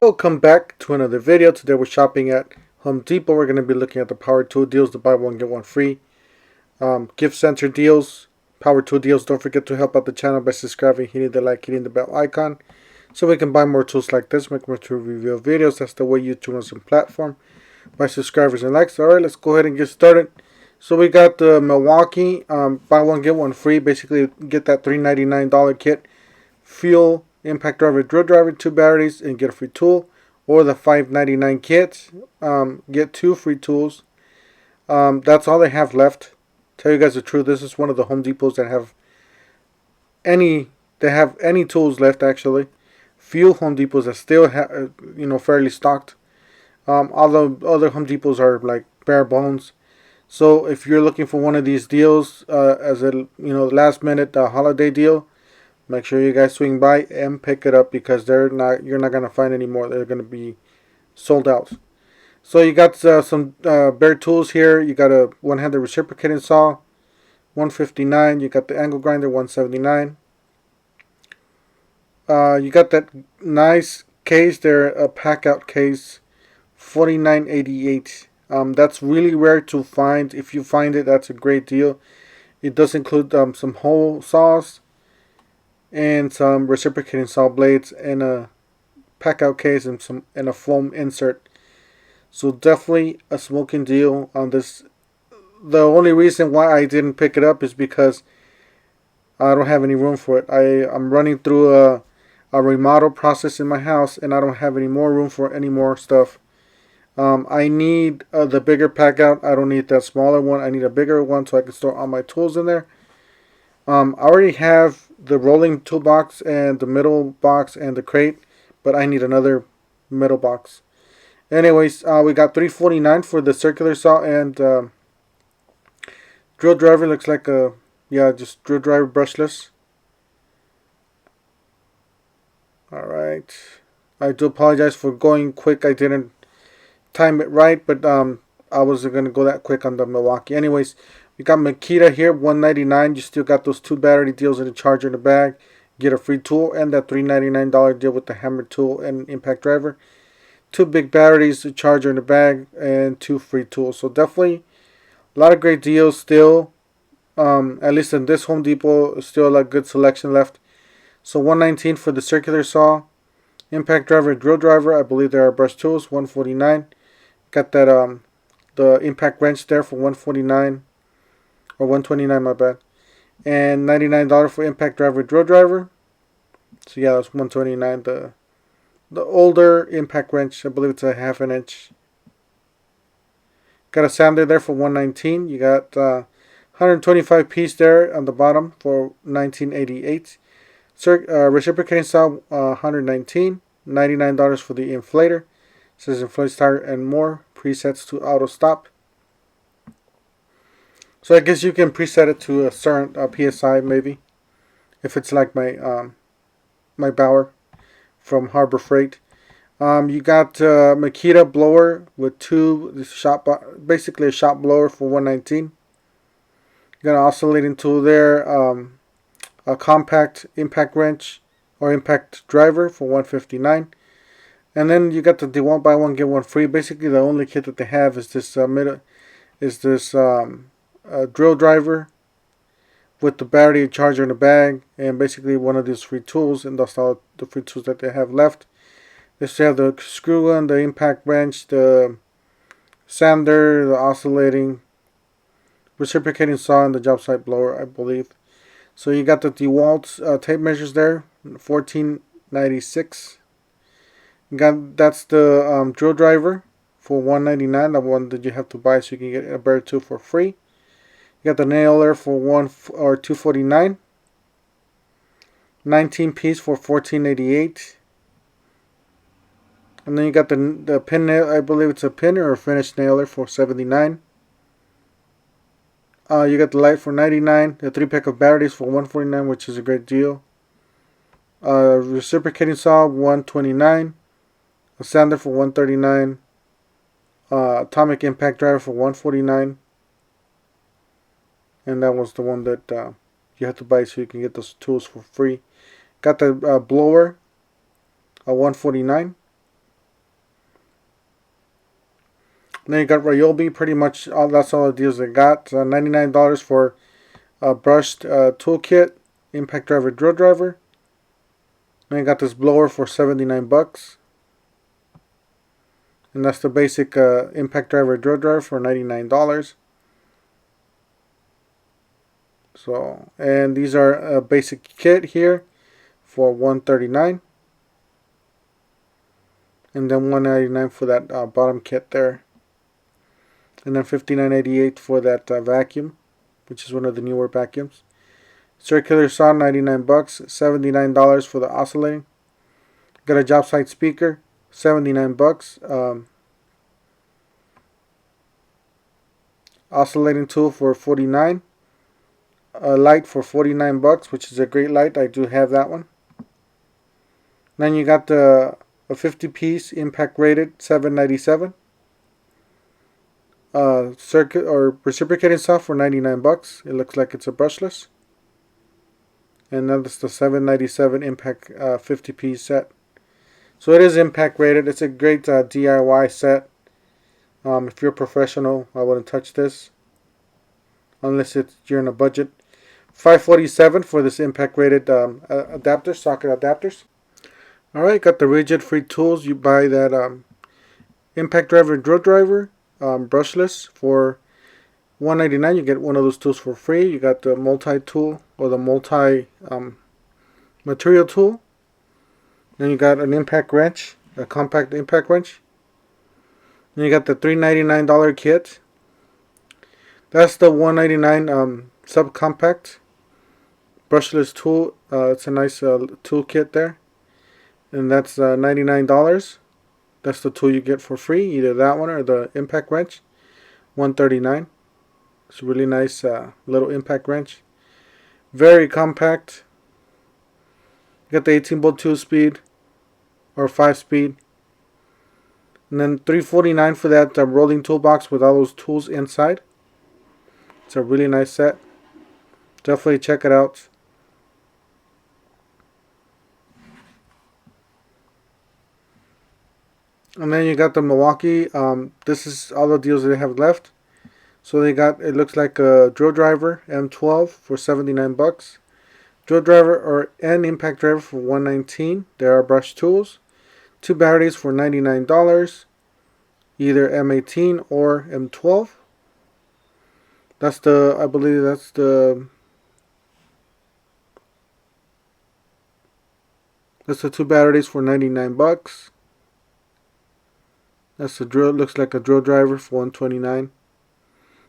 Welcome back to another video. Today we're shopping at Home Depot. We're going to be looking at the power tool deals, the buy one get one free, gift center deals, power tool deals. Don't forget to help out the channel by subscribing, hitting the like, hitting the bell icon, so we can buy more tools like this, make more tool review videos. That's the way YouTube runs the platform, by subscribers and likes. Alright, let's go ahead and get started. So we got the Milwaukee buy one get one free. Basically get that $3.99 kit, fuel, impact driver, drill driver, 2 batteries, and get a free tool. Or the $5.99 kit, get 2 free tools. That's all they have left. Tell you guys the truth, this is one of the Home Depots that have any tools left actually. Few Home Depots that still have fairly stocked. All the other Home Depots are like bare bones. So if you're looking for one of these deals as a last minute holiday deal, make sure you guys swing by and pick it up, because you're not gonna find any more. They're gonna be sold out. So you got some bare tools here. You got a one-handed reciprocating saw, $159. You got the angle grinder, $179. You got that nice case there, a pack out case, $49.88. That's really rare to find. If you find it, that's a great deal. It does include some hole saws and some reciprocating saw blades and a pack out case and a foam insert. So definitely a smoking deal on this. The only reason why I didn't pick it up is because I don't have any room for it. I'm running through a remodel process in my house, and I don't have any more room for any more stuff. I need the bigger pack out. I don't need that smaller one. I need a bigger one so I can store all my tools in there. I already have the rolling toolbox and the middle box and the crate, but I need another middle box. Anyways, we got $3.49 for the circular saw and drill driver. Looks like just drill driver brushless. Alright. I do apologize for going quick. I didn't time it right, but I wasn't going to go that quick on the Milwaukee. Anyways, we got Makita here, $199. You still got those 2 battery deals and a charger in the bag. Get a free tool and that $3.99 deal with the hammer tool and impact driver. 2 big batteries, a charger in the bag, and 2 free tools. So definitely a lot of great deals still. At least in this Home Depot, still a good selection left. So $119 for the circular saw, impact driver, drill driver. I believe there are brush tools, $149. Got that the impact wrench there for $149 or $129, my bad, and $99 for impact driver, drill driver. So yeah, that's $129. The older impact wrench, I believe it's a 1/2 inch. Got a sander there for $119. You got 125 piece there on the bottom for $19.88. Reciprocating saw, $119. $99 for the inflator. It says inflate, start, and more. Presets to auto stop. So I guess you can preset it to a certain PSI maybe, if it's like my Bauer from Harbor Freight. You got Makita blower with 2 basically a shop blower for $119. You got an oscillating tool there, a compact impact wrench or impact driver for $159. And then you got the Dewalt buy one get one free. Basically the only kit that they have is this drill driver with the battery charger in the bag, and basically one of these free tools, and that's all the free tools that they have left. They still have the screw gun, the impact wrench, the sander, the oscillating reciprocating saw, and the job site blower, I believe. So you got the Dewalt tape measures there, $14.96. That's the drill driver for $199, the one that you have to buy so you can get a bare tool for free. You got the nailer for $249. 19 piece for $14.88. And then you got the pin nail, I believe it's a pin or a finished nailer for $79. You got the light for $99. The 3 pack of batteries for $149, which is a great deal. Reciprocating saw $129. A sander for $139. Atomic impact driver for $149. And that was the one that you have to buy so you can get those tools for free. Got the blower, $149. Then you got Ryobi. Pretty much that's all the deals they got. $99 for a brushed toolkit, impact driver, drill driver. Then you got this blower for 79 bucks. And that's the basic impact driver, drill driver for $99. So, and these are a basic kit here for $139. And then $199 for that bottom kit there. And then $59.88 for that vacuum, which is one of the newer vacuums. Circular saw, 99 bucks. $79 for the oscillating. Got a job site speaker, 79 bucks. Oscillating tool for 49. A light for 49 bucks, which is a great light. I do have that one. Then you got a 50-piece impact rated, $7.97. Circuit or reciprocating saw for 99 bucks. It looks like it's a brushless. And then that's the $7.97 impact 50-piece set. So it is impact rated. It's a great DIY set. If you're a professional, I wouldn't touch this unless you're in a budget. $547 for this impact rated adapter, socket adapters. Alright, got the rigid free tools. You buy that impact driver, drill driver, brushless for $199. You get one of those tools for free. You got the multi-tool or the multi-material tool. Then you got an impact wrench, a compact impact wrench. Then you got the $399 kit. That's the $199 subcompact brushless tool. It's a nice tool kit there. And that's $99. That's the tool you get for free, either that one or the impact wrench. $139. It's a really nice little impact wrench. Very compact. You got the 18-volt 2-speed or 5-speed. And then $349 for that rolling toolbox with all those tools inside. It's a really nice set. Definitely check it out. And then you got the Milwaukee. This is all the deals they have left. So they got, it looks like a drill driver M12 for 79 bucks. Drill driver or an impact driver for $119. There are brush tools. 2 batteries for $99. Either M18 or M12. That's the, I believe that's the 2 batteries for 99 bucks. That's the drill, looks like a drill driver for $129.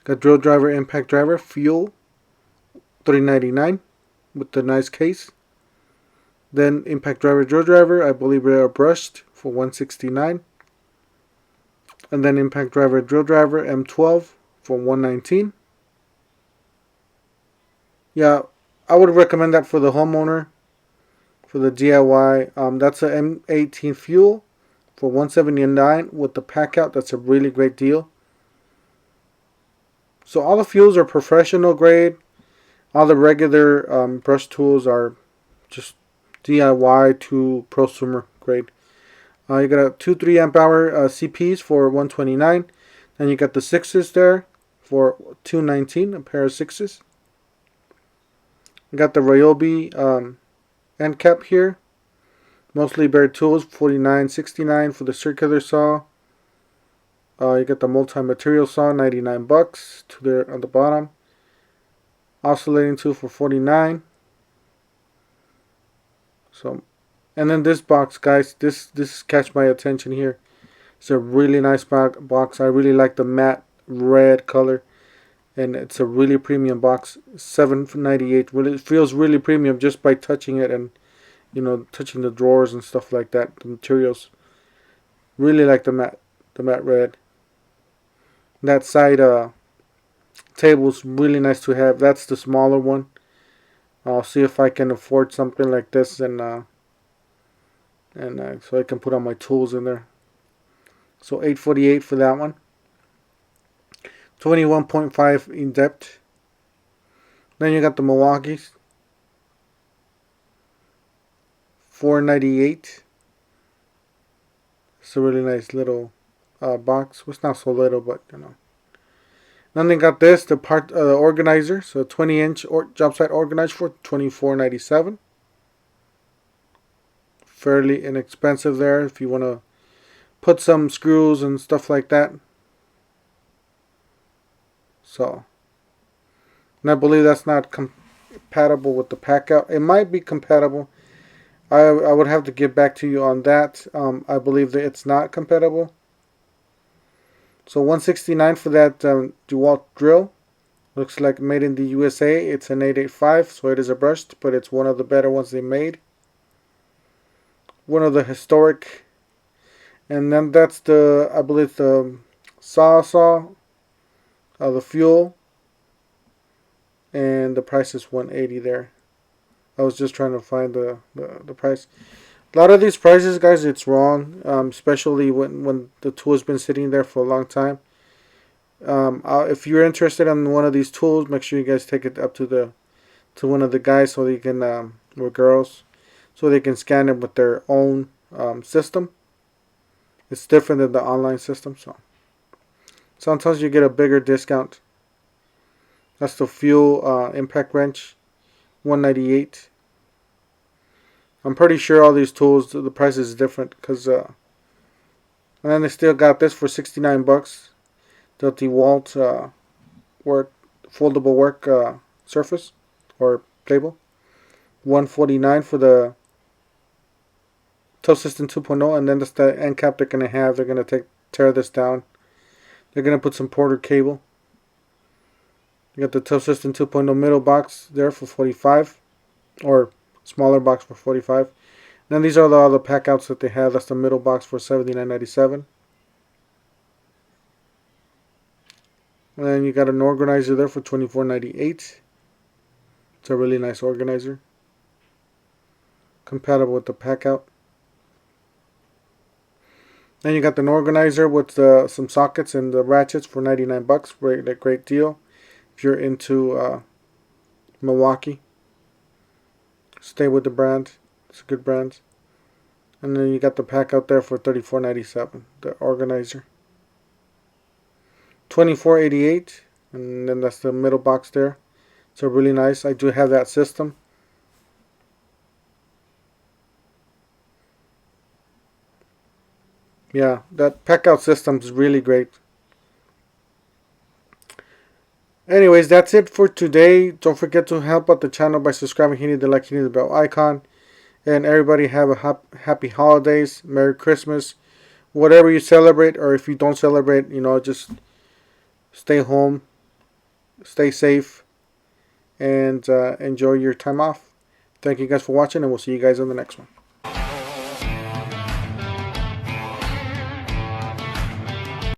Got drill driver, impact driver, fuel, $3.99 with the nice case. Then impact driver, drill driver, I believe they are brushed for $169. And then impact driver, drill driver, M12 for $119. Yeah, I would recommend that for the homeowner, for the DIY. That's a M18 fuel for $179 with the pack out. That's a really great deal. So all the fuels are professional grade. All the regular brush tools are just DIY to prosumer grade. You got a 2 3 amp hour CPs for $129. Then you got the 6s there for $219, a pair of 6s. You got the Ryobi end cap here. Mostly bare tools, $49.69 for the circular saw. You got the multi-material saw, 99 bucks to there on the bottom. Oscillating tool for $49. So, and then this box, guys, this catch my attention here. It's a really nice box. I really like the matte red color, and it's a really premium box. $7.98. Really, it feels really premium just by touching it and, you know, touching the drawers and stuff like that. The materials. Really like the matte red. That side table's really nice to have. That's the smaller one. I'll see if I can afford something like this, and so I can put all my tools in there. So $848 for that one. 21.5 in depth. Then you got the Milwaukee's. $498. It's a really nice little box. It's not so little, but you know. Then they got this, the organizer. So 20-inch job site organizer for $24.97. Fairly inexpensive there if you want to put some screws and stuff like that. So, and I believe that's not compatible with the pack out. It might be compatible. I would have to get back to you on that. I believe that it's not compatible. So $169 for that Dewalt drill. Looks like made in the USA. It's an 885, so it is a brushed, but it's one of the better ones they made. One of the historic. And then that's the, I believe, the saw, the fuel. And the price is $180 there. I was just trying to find the price. A lot of these prices, guys, it's wrong. Especially when the tool has been sitting there for a long time. If you're interested in one of these tools, make sure you guys take it up to one of the guys so they can or girls, so they can scan it with their own system. It's different than the online system, so sometimes you get a bigger discount. That's the fuel impact wrench, $198. I'm pretty sure all these tools the price is different because and then they still got this for $69. The Dewalt foldable work surface or table. $149 for the Tow System 2.0, and then that's the end cap they're gonna have. They're gonna tear this down. They're gonna put some Porter cable. You got the Tow System 2.0 middle box there for $45, or smaller box for $45. Then these are all the pack outs that they have. That's the middle box for $79.97. And then you got an organizer there for $24.98. It's a really nice organizer, compatible with the pack out. Then you got an organizer with some sockets and the ratchets for $99. Great deal if you're into Milwaukee. Stay with the brand. It's a good brand. And then you got the pack out there for $34.97. The organizer. $24.88. And then that's the middle box there. So really nice. I do have that system. Yeah, that pack out system is really great. Anyways, that's it for today. Don't forget to help out the channel by subscribing, hitting the like, hitting the bell icon. And everybody have a happy holidays, Merry Christmas, whatever you celebrate, or if you don't celebrate, you know, just stay home, stay safe, and enjoy your time off. Thank you guys for watching, and we'll see you guys in the next one.